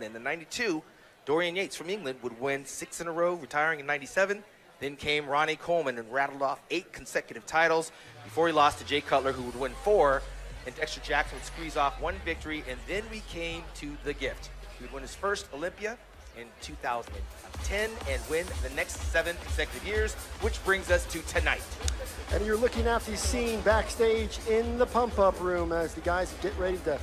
In the 92, Dorian Yates from England would win 6 in a row, retiring in 97. Then came Ronnie Coleman and rattled off 8 consecutive titles before he lost to Jay Cutler, who would win 4. And Dexter Jackson would squeeze off 1 victory. And then we came to the gift. He would win his first Olympia in 2010 and win the next 7 consecutive years, which brings us to tonight. And you're looking at the scene backstage in the pump-up room as the guys get ready to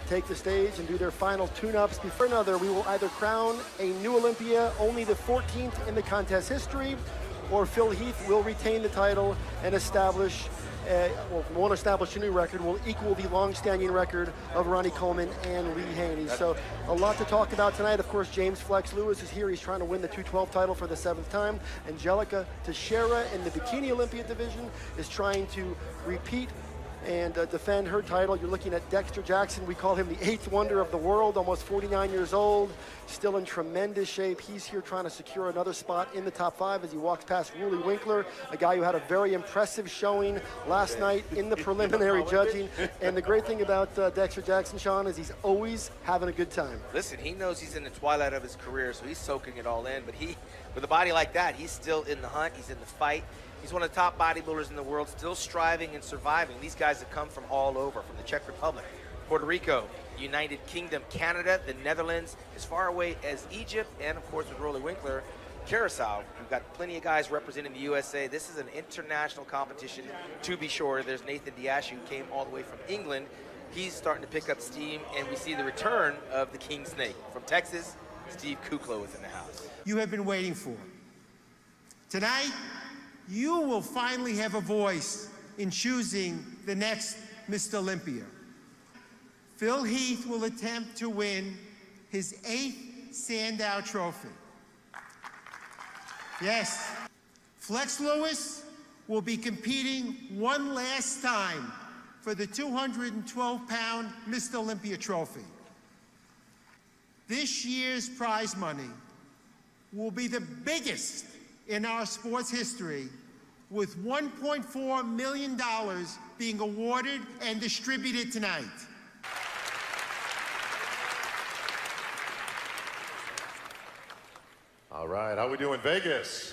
take the stage and do their final tune-ups. Before another, we will either crown a new Olympia, only the 14th in the contest history, or Phil Heath will retain the title and establish, won't establish a new record, will equal the long-standing record of Ronnie Coleman and Lee Haney. So a lot to talk about tonight. Of course, James Flex Lewis is here. He's trying to win the 212 title for the 7th time. Angelica Teixeira in the Bikini Olympia division is trying to repeat and defend her title. You're looking at Dexter Jackson. We call him the 8th wonder of the world, almost 49 years old, still in tremendous shape. He's here trying to secure another spot in the top 5 as he walks past Ruli Winkler, a guy who had a very impressive showing last night in the preliminary judging. And the great thing about Dexter Jackson, Shawn, is he's always having a good time. Listen, he knows he's in the twilight of his career, so he's soaking it all in. But with a body like that, he's still in the hunt. He's in the fight. He's one of the top bodybuilders in the world, still striving and surviving. These guys have come from all over, from the Czech Republic, Puerto Rico, United Kingdom, Canada, the Netherlands, as far away as Egypt, and of course with Ruli Winkler, Curacao. We've got plenty of guys representing the USA. This is an international competition, to be sure. There's Nathan Diash, who came all the way from England. He's starting to pick up steam, and we see the return of the King Snake. From Texas, Steve Kuklo is in the house. You have been waiting for. Tonight, you will finally have a voice in choosing the next Mr. Olympia. Phil Heath will attempt to win his 8th Sandow Trophy. Yes, Flex Lewis will be competing one last time for the 212-pound Mr. Olympia trophy. This year's prize money will be the biggest in our sports history, with $1.4 million being awarded and distributed tonight. All right, how we doing, Vegas?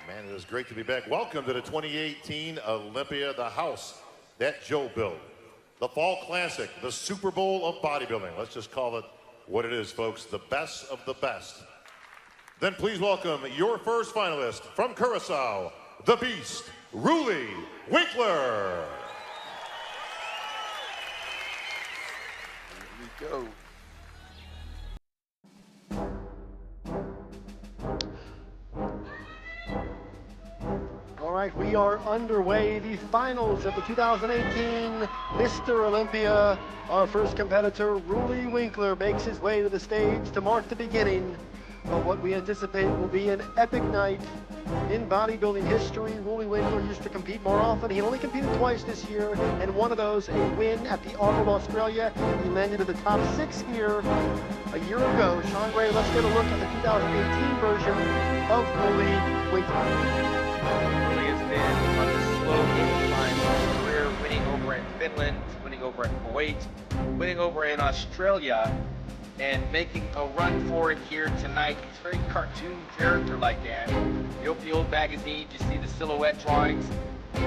Man, it is great to be back. Welcome to the 2018 Olympia, the house that Joe built. The Fall Classic, the Super Bowl of bodybuilding. Let's just call it what it is, folks, the best of the best. Then please welcome your first finalist from Curacao, the Beast, Ruli Winkler. Here we go. All right, we are underway. The finals of the 2018 Mr. Olympia. Our first competitor, Ruli Winkler, makes his way to the stage to mark the beginning of what we anticipate will be an epic night in bodybuilding history. Ruli Winkler used to compete more often. He only competed twice this year, and one of those, a win at the Auburn, Australia. He landed in the top 6 here a year ago. Shawn Rhoden, let's get a look at the 2018 version of Ruli Winkler. Ruli has been on the slow incline of his career, winning over in Finland, winning over in Kuwait, winning over in Australia, and making a run for it here tonight. He's very cartoon character-like, Dan. You open the old magazine, you see the silhouette drawings.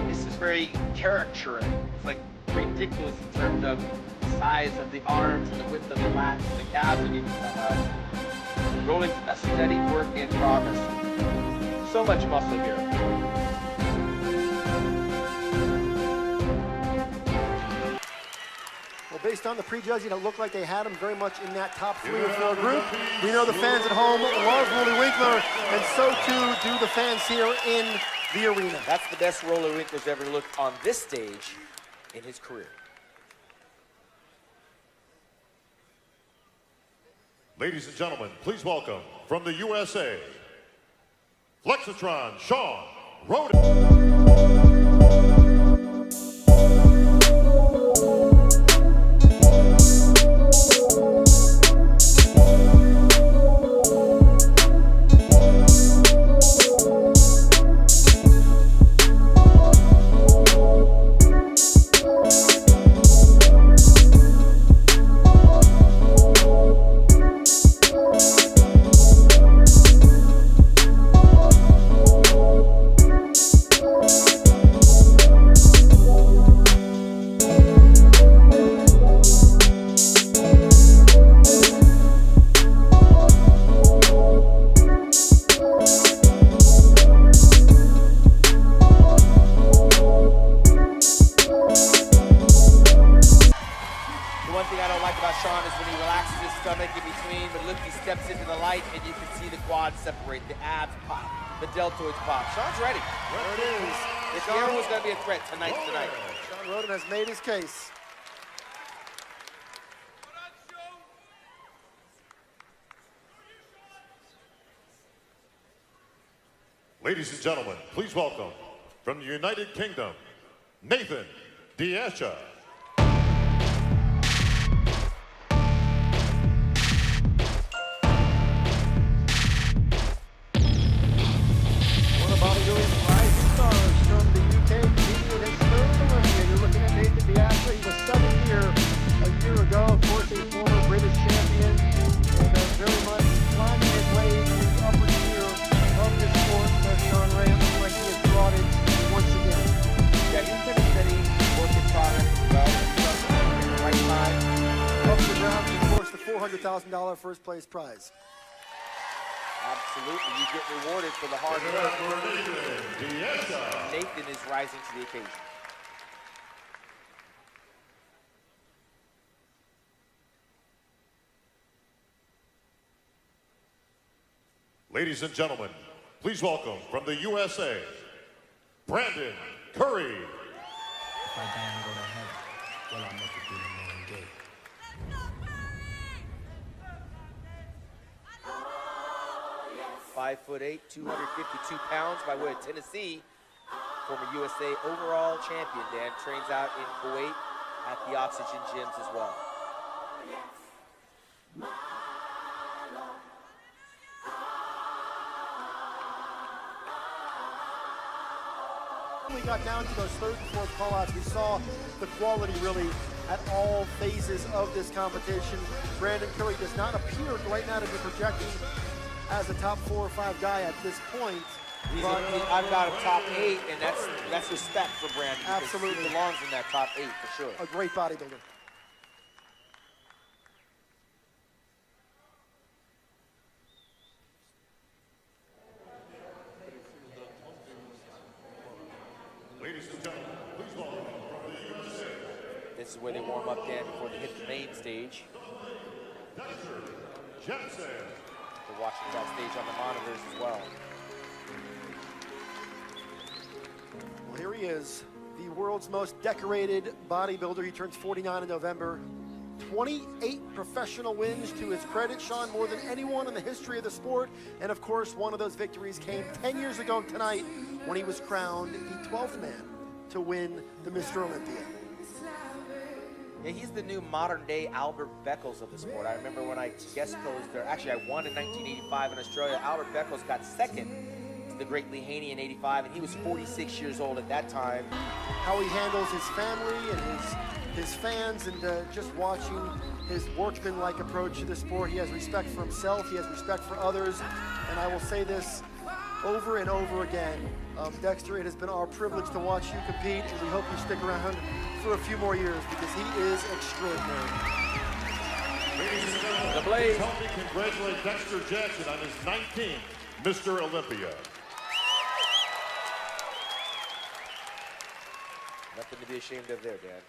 This is very caricature. It's like ridiculous in terms of the size of the arms and the width of the lats and the calves. And rolling a steady work in progress. So much muscle here. Based on the prejudging, it looked like they had him very much in that top 3 or 4 group. We know the fans at home love Ruli Winkler, and so too do the fans here in the arena. That's the best Ruli Winkler's ever looked on this stage in his career. Ladies and gentlemen, please welcome from the USA, Flexitron, Shawn Rhoden. Shawn, is when he relaxes his stomach in between, but look, he steps into the light, and you can see the quads separate, the abs pop, the deltoids pop. Shawn's ready. There it is. If the air was going to be a threat tonight. Shawn Rhoden has made his case. Ladies and gentlemen, please welcome from the United Kingdom, Nathan Diasha. One of bodybuilding's rising stars from the UK, competing in his third Olympia. You're looking at Nathan Diasha. He was 7th here a year ago. Of course, a former British champion, and very much climbing his way to the upper tier of this sport. Shawn Rhoden looks like he has brought it once again. Yeah, he's been a steady work in progress. Well, the right time. Up to the ground, and of course, the $400,000 first place prize. Absolutely, you get rewarded for the hard work. Nathan is rising to the occasion. Ladies and gentlemen, please welcome from the USA, Brandon Curry. If I die and go to heaven, well, I'll make it through the morning gate. 5'8", 252 pounds by way of Tennessee. Former USA overall champion, Dan. Trains out in Kuwait at the Oxygen gyms as well. When we got down to those third and fourth callouts, we saw the quality really at all phases of this competition. Brandon Curry does not appear right now to be projecting as a top 4 or 5 guy at this point. I've got a top 8, and that's respect for Brandon. Absolutely. He belongs in that top 8 for sure. A great bodybuilder. Ladies and gentlemen, please welcome from the USA, This is where they warm up, Dan, before they hit the main stage. Dexter Jensen. We're watching backstage on the monitors as well. Well, here he is, the world's most decorated bodybuilder. He turns 49 in November. 28 professional wins to his credit, Shawn, more than anyone in the history of the sport. And of course, one of those victories came 10 years ago tonight when he was crowned the 12th man to win the Mr. Olympia. Yeah, he's the new modern-day Albert Beckles of the sport. I remember when I guest posed there. Actually, I won in 1985 in Australia. Albert Beckles got second to the great Lee Haney in 85, and he was 46 years old at that time. How he handles his family and his fans, and just watching his workmanlike approach to the sport. He has respect for himself. He has respect for others. And I will say this over and over again. Dexter, it has been our privilege to watch you compete, and we hope you stick around for a few more years because he is extraordinary. Ladies and gentlemen, The Blaze. help me congratulate Dexter Jackson on his 19th Mr. Olympia. Nothing to be ashamed of there, Dan.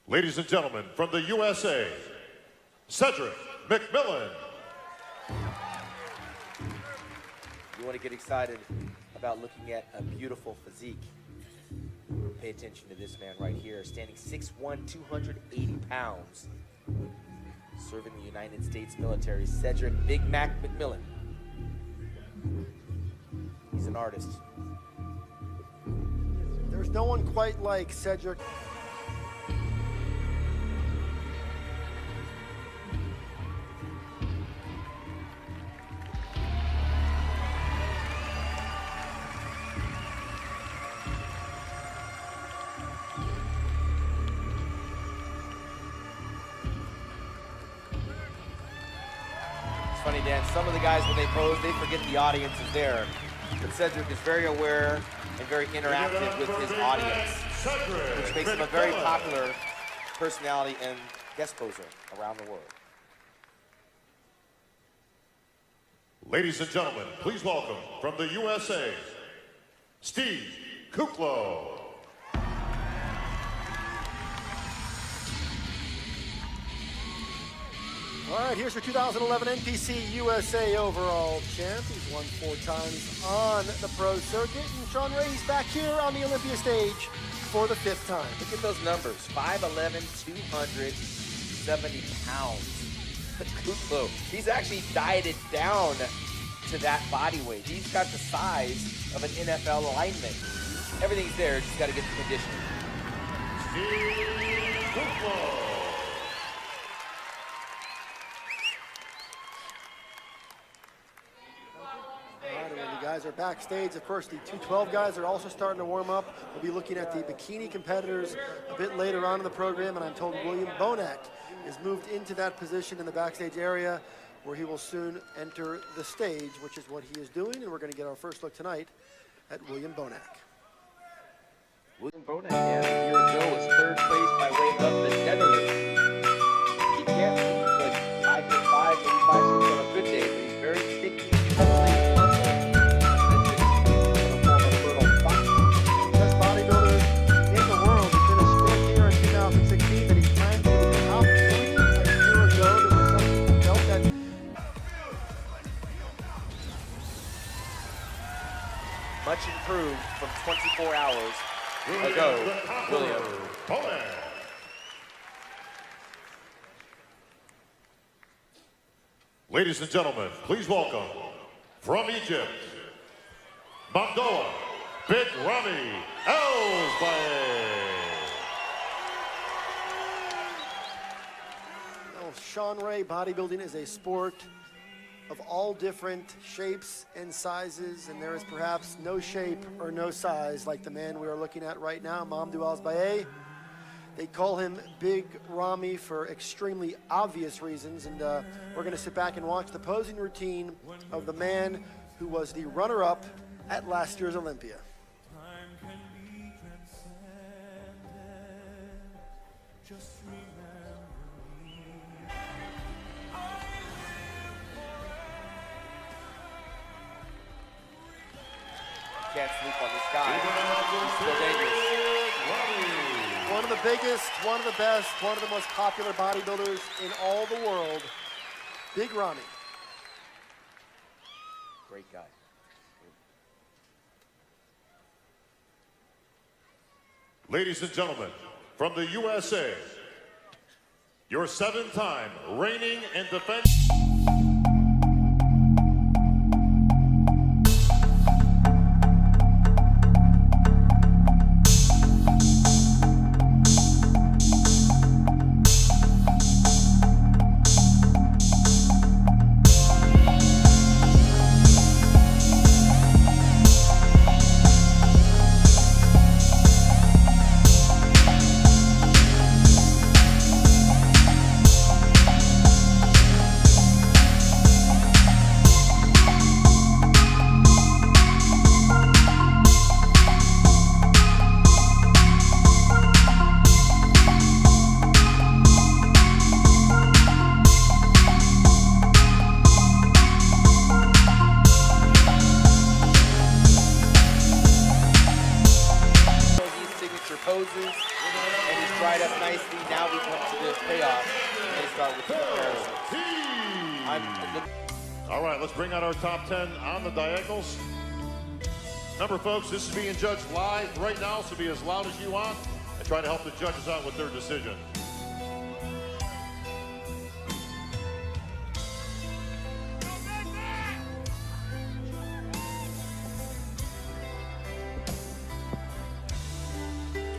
Ladies and gentlemen, from the USA, Cedric McMillan. You want to get excited about looking at a beautiful physique. Pay attention to this man right here, standing 6'1", 280 pounds. Serving the United States military, Cedric Big Mac McMillan. He's an artist. There's no one quite like Cedric. It's funny, Dan, some of the guys, when they pose, they forget the audience is there. But Cedric is very aware and very interactive with his audience, which makes him a very popular personality and guest poser around the world. Ladies and gentlemen, please welcome from the USA, Steve Kuklo. All right, here's your 2011 NPC USA overall champ. He's won 4 times on the pro circuit. And Shawn Rhoden's back here on the Olympia stage for the 5th time. Look at those numbers, 5'11", 270 pounds. Kupo, he's actually dieted down to that body weight. He's got the size of an NFL lineman. Everything's there, just got to get the conditioning. The guys are backstage. Of course, the 212 guys are also starting to warm up. We'll be looking at the bikini competitors a bit later on in the program, and I'm told William Bonac is moved into that position in the backstage area where he will soon enter the stage, which is what he is doing, and we're going to get our first look tonight at William Bonac. William Bonac, yeah, a year ago was 3rd place by way of the Netherlands. He can't be like 5'5", maybe 5'6" on a good day, but he's very sticky. Best bodybuilder in the world. He finished 5th here in 2016, and he's trying to be top 3 a year ago. There was some people felt that. Much improved from 24 hours ago, William. Ladies and gentlemen, please welcome from Egypt, Mongoa, Big Ramy Elsbaye. Shawn Ray, bodybuilding is a sport of all different shapes and sizes, and there is perhaps no shape or no size like the man we are looking at right now, Mamadou Elsbaye. They call him Big Ramy for extremely obvious reasons, and we're going to sit back and watch the posing routine of the man who was the runner-up at last year's Olympia. Can't sleep on this guy. He's still dangerous. One of the biggest, one of the best, one of the most popular bodybuilders in all the world, Big Ramy. Great guy. Ladies and gentlemen, from the USA, your 7-time reigning and defending poses, and he's dried up nicely. Now we come to the payoff and start with the comparisons. All right, let's bring out our top 10 on the diagonals. Remember, folks, this is being judged live right now, so be as loud as you want and try to help the judges out with their decision.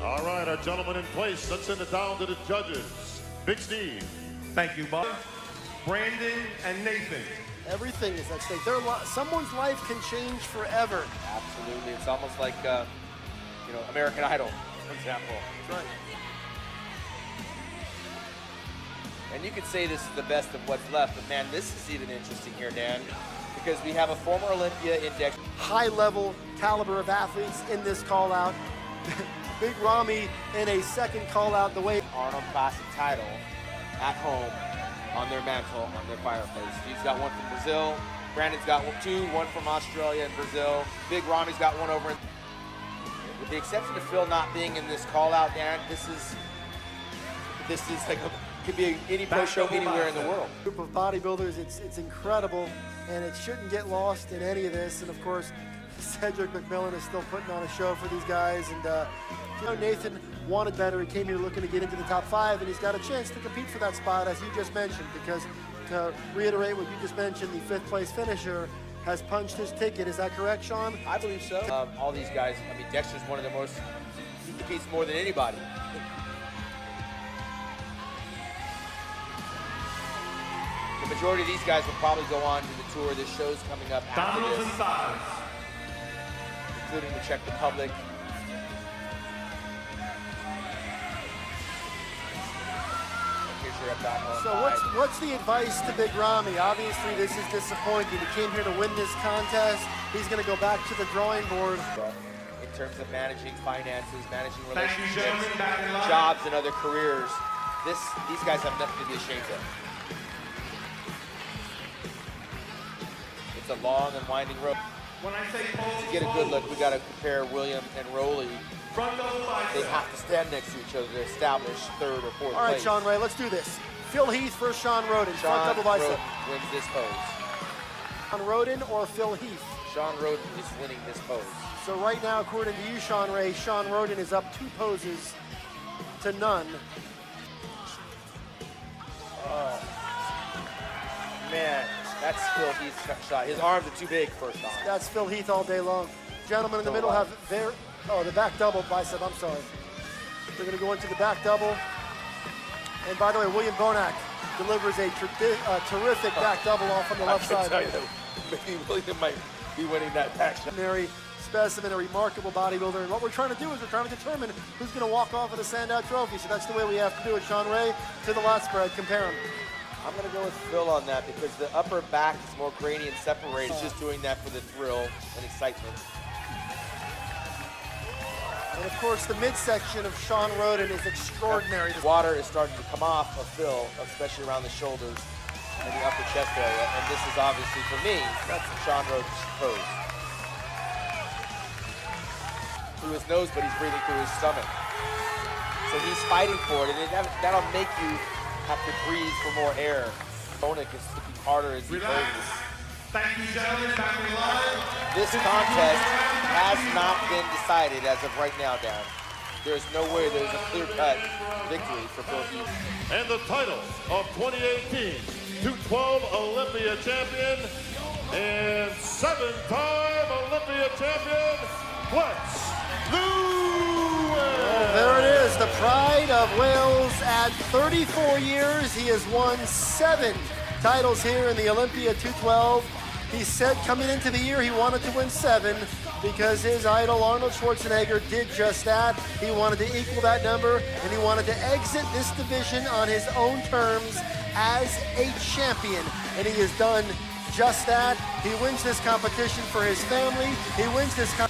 All right, our gentlemen in place. Let's send it down to the judges. Big Steve. Thank you, Bob. Brandon and Nathan. Everything is at stake. Someone's life can change forever. Absolutely. It's almost like, you know, American Idol, for example. That's right. And you could say this is the best of what's left, but man, this is even interesting here, Dan, because we have a former Olympia index. High-level caliber of athletes in this call-out. Big Ramy in a second call-out the way. Arnold Classic title at home on their mantle, on their fireplace. Steve's got one from Brazil. Brandon's got two, one from Australia and Brazil. Big Ramy's got one over in... With the exception of Phil not being in this call-out, Dan, this is like Could be any pro show anywhere in the world. Group of bodybuilders, it's incredible, and it shouldn't get lost in any of this. And of course, Cedric McMillan is still putting on a show for these guys. And you know, Nathan wanted better. He came here looking to get into the top 5, and he's got a chance to compete for that spot, as you just mentioned, because to reiterate what you just mentioned, the 5th place finisher has punched his ticket. Is that correct, Shawn? I believe so. All these guys, I mean, Dexter's one of the most, he competes more than anybody. The majority of these guys will probably go on to the tour. This show's coming up after this, including the Czech Republic. Here's your abdominal. So what's the advice to Big Ramy? Obviously, this is disappointing. He came here to win this contest. He's going to go back to the drawing board. In terms of managing finances, managing relationships, jobs, and other careers, these guys have nothing to be ashamed of. It's a long and winding road. When I say pose, To get a good look, we got to compare William and Roly. They have to stand next to each other to establish 3rd or 4th place. All right, Shawn Ray, let's do this. Phil Heath versus Shawn Rhoden. Front double bicep. Rhoden wins this pose. Shawn Rhoden or Phil Heath? Shawn Rhoden is winning this pose. So right now, according to you, Shawn Ray, Shawn Rhoden is up 2 poses to none. Oh, man, that's Phil Heath's shot. His arms are too big, first off. That's Phil Heath all day long. Gentlemen in the middle have the back double bicep, I'm sorry. They're gonna go into the back double. And by the way, William Bonac delivers a terrific back double off on the left side. I can tell you, maybe William might be winning that back shot. Extraordinary specimen, a remarkable bodybuilder. And what we're trying to do is we're trying to determine who's gonna walk off with a Sandow trophy. So that's the way we have to do it. Shawn Ray, to the lot spread, compare them. I'm going to go with Phil on that because the upper back is more grainy and separated. He's just doing that for the thrill and excitement. And of course, the midsection of Shawn Rhoden is extraordinary. Water is starting to come off of Phil, especially around the shoulders and the upper chest area. And this is obviously, for me, that's Shawn Rhoden's pose. Through his nose, but he's breathing through his stomach. So he's fighting for it, and that'll make you have to breathe for more air. Opponent is looking harder as he poses. Thank you, gentlemen. Back in line. This contest has not been decided as of right now, Dan. There's no way there's a clear-cut victory for Phil Heath. And the title of 2018 212 Olympia champion and 7-time Olympia champion, Flex Lewis. There it is, the pride of Wales. At 34 years, he has won 7 titles here in the Olympia 212. He said coming into the year he wanted to win 7 because his idol Arnold Schwarzenegger did just that. He wanted to equal that number, and he wanted to exit this division on his own terms as a champion, and he has done just that. He wins this competition for his family. He wins this competition.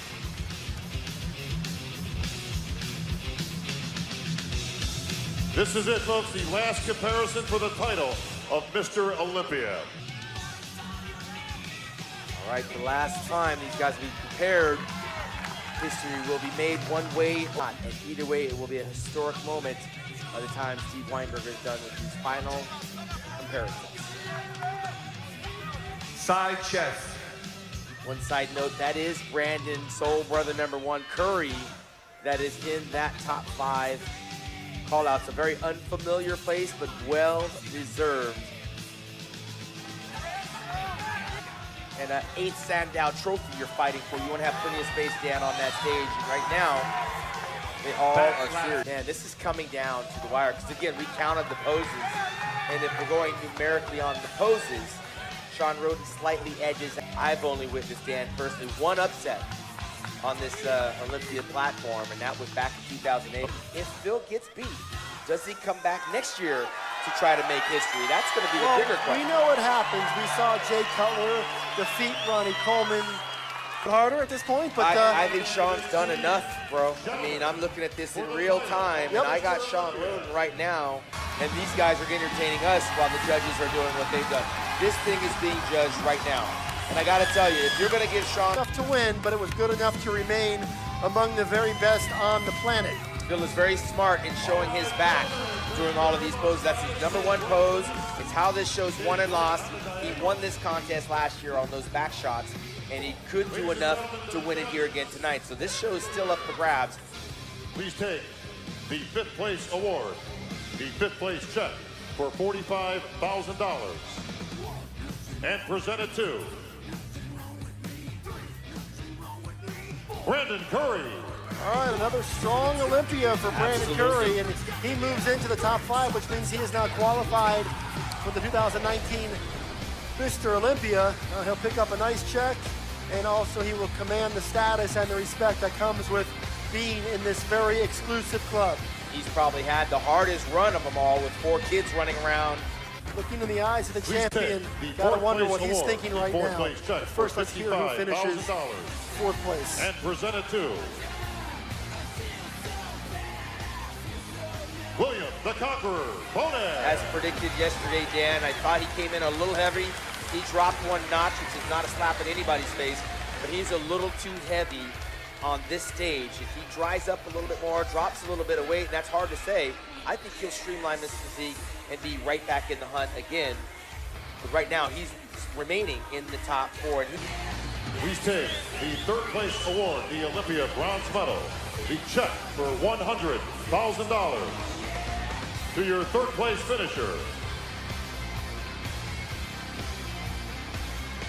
This is it, folks, the last comparison for the title of Mr. Olympia. All right, the last time these guys will be compared, history will be made one way or not. And either way, it will be a historic moment by the time Steve Weinberger is done with these final comparisons. Side chest. One side note, that is Brandon's soul brother #1, Curry, that is in that top 5 call-outs. A very unfamiliar place, but well-deserved. And an 8th Sandow trophy you're fighting for. You want to have plenty of space, Dan, on that stage. And right now, they all are serious. Man, this is coming down to the wire. Because again, we counted the poses. And if we're going numerically on the poses, Shawn Rhoden slightly edges. I've only witnessed, Dan, personally, 1 upset on this Olympia platform, and that was back in 2008. If Phil gets beat, does he come back next year to try to make history? That's going to be the bigger question. We know what happens. We saw Jay Cutler defeat Ronnie Coleman harder at this point, but I think Shawn's done enough, bro. I mean, I'm looking at this in real time, and I got Shawn Rhoden right now, and these guys are entertaining us while the judges are doing what they've done. This thing is being judged right now. And I got to tell you, if you're going to give Shawn enough to win, but it was good enough to remain among the very best on the planet. Phil is very smart in showing his back doing all of these poses. That's his #1 pose. It's how this show's won and lost. He won this contest last year on those back shots, and he could do enough to win it here again tonight. So this show is still up for grabs. Please take the 5th place award, the 5th place check for $45,000, and present it to Brandon Curry. All right, another strong Olympia for Brandon Curry, and he moves into the top 5, which means he is now qualified for the 2019 Mr. Olympia. He'll pick up a nice check, and also he will command the status and the respect that comes with being in this very exclusive club. He's probably had the hardest run of them all with 4 kids running around. Looking in the eyes of the Please champion, take the gotta 4th wonder place what he's award, thinking the right 4th now. place check First, for let's hear who finishes $55,000. 4th place. And present it to William the Conqueror Bonet. As predicted yesterday, Dan, I thought he came in a little heavy. He dropped 1 notch, which is not a slap in anybody's face, but he's a little too heavy on this stage. If he dries up a little bit more, drops a little bit of weight, and that's hard to say, I think he'll streamline this physique and be right back in the hunt again. But right now, he's remaining in the top 4. Please take the 3rd place award, the Olympia bronze medal, the check for $100,000 to your 3rd place finisher,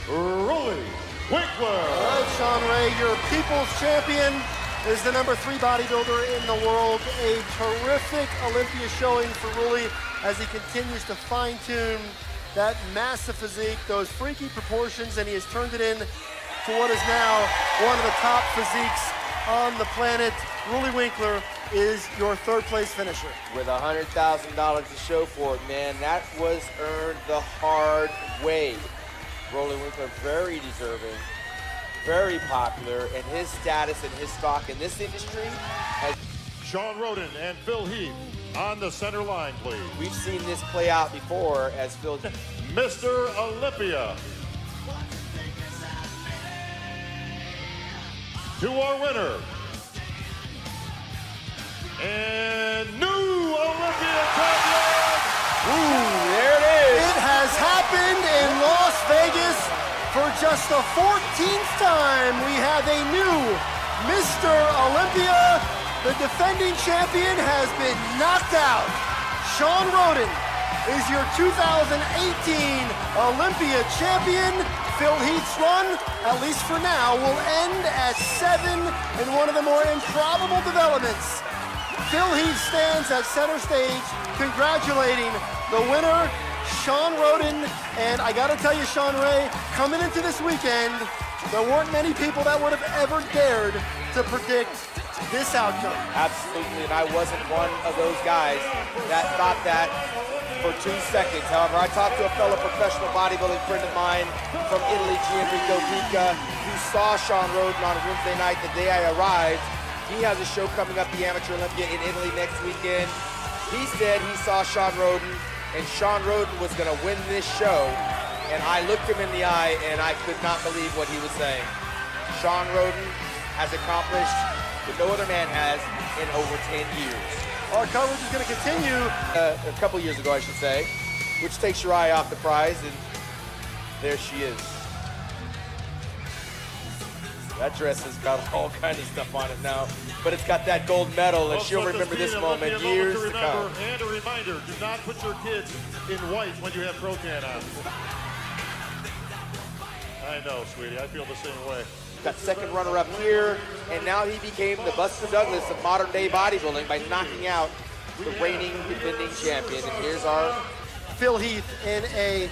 Rolly Winkler. All right, Shawn Ray, your people's champion, is the #3 bodybuilder in the world. A terrific Olympia showing for Rulli as he continues to fine-tune that massive physique, those freaky proportions, and he has turned it in to what is now one of the top physiques on the planet. Rolly Winkler is your 3rd place finisher. With $100,000 to show for it, man, that was earned the hard way. Rolly Winkler, very deserving, very popular, and his status and his stock in this industry has... Shawn Rhoden and Phil Heath on the center line, please. We've seen this play out before as Phil... Mr. Olympia. To our winner. And new Olympia champion. Ooh, there it is. It has happened in Las Vegas for just the 14th time. We have a new Mr. Olympia. The defending champion has been knocked out. Shawn Rhoden is your 2018 Olympia champion. Phil Heath's run, at least for now, will end at 7 in one of the more improbable developments. Phil Heath stands at center stage congratulating the winner, Shawn Rhoden. And I gotta tell you, Shawn Ray, coming into this weekend, there weren't many people that would have ever dared to predict this outcome. Absolutely, and I wasn't one of those guys that thought that for 2 seconds. However, I talked to a fellow professional bodybuilding friend of mine from Italy, Gianrico Dica, who saw Shawn Rhoden on Wednesday night the day I arrived. He has a show coming up, the Amateur Olympia in Italy next weekend. He said he saw Shawn Rhoden, and Shawn Rhoden was gonna win this show. And I looked him in the eye, and I could not believe what he was saying. Shawn Rhoden has accomplished what no other man has in over 10 years. Our coverage is going to continue. A couple years ago, I should say, which takes your eye off the prize, and there she is. That dress has got all kinds of stuff on it now, but it's got that gold medal, and she'll remember this moment years to come. And a reminder, do not put your kids in white when you have protein on. I know, sweetie, I feel the same way. Got 2nd runner-up here, and now he became the Buster Douglas of modern-day bodybuilding by knocking out the reigning defending champion. And here's our Phil Heath in a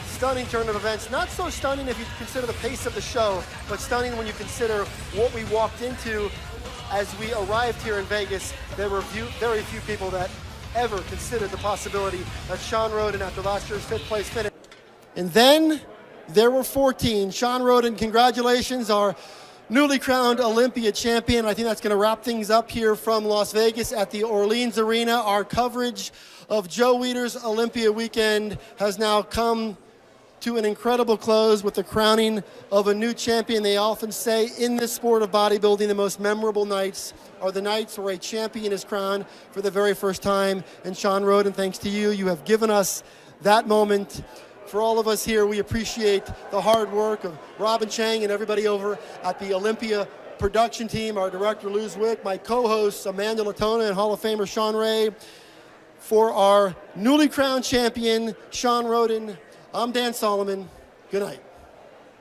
stunning turn of events. Not so stunning if you consider the pace of the show, but stunning when you consider what we walked into as we arrived here in Vegas. There were very few people that ever considered the possibility that Shawn Rhoden, after last year's 5th place finish. And then there were 14. Shawn Rhoden, congratulations, our newly crowned Olympia champion. I think that's going to wrap things up here from Las Vegas at the Orleans Arena. Our coverage of Joe Weider's Olympia weekend has now come to an incredible close with the crowning of a new champion. They often say in this sport of bodybuilding, the most memorable nights are the nights where a champion is crowned for the very first time. And Shawn Rhoden, thanks to you, you have given us that moment. For all of us here, we appreciate the hard work of Robin Chang and everybody over at the Olympia production team, our director, Luz Wick, my co-hosts, Amanda Latona and Hall of Famer Sean Ray. For our newly crowned champion, Shawn Rhoden, I'm Dan Solomon. Good night.